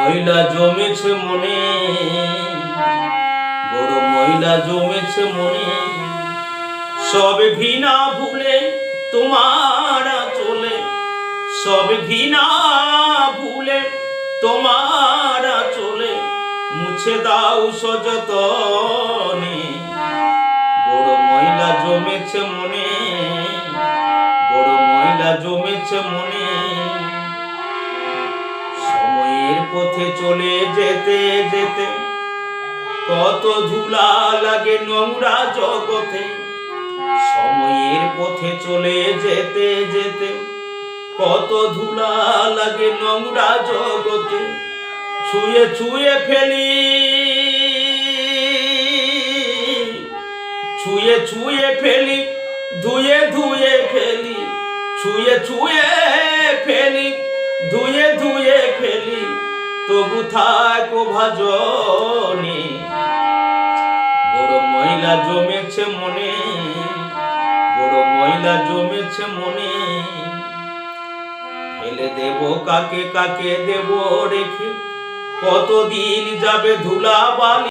ময়লা জমেছে মনে, বড় ময়লা জমেছে মনে। সব ঘৃণা ভুলে তোমার চলে, সব ঘৃণা ভুলে তোমার চলে মুছে দাও সযতনে। বড় ময়লা জমেছে মনে, বড় ময়লা জমেছে মনে। সময়ের পথে চলে যেতে যেতে কত ধুলা লাগে নোংরা জগতে। সময়ের পথে চলে যেতে যেতে কত ধুলা লাগে নোংরা জগতে। ছুঁয়ে ছুঁয়ে ফেলি, ছুঁয়ে ছুঁয়ে ফেলি, ধুয়ে ধুয়ে ফেলি, ছুঁয়ে ছুঁয়ে ফেলি, ধুয়ে ধুয়ে ফেলি, তবু থাকো ভাজনে। বড় ময়লা জমেছে মনে, বড় ময়লা জমেছে মনে। ফেলে দেব কাকে কাকে দেব রেখে, কতদিন যাবে ধুলা বালি।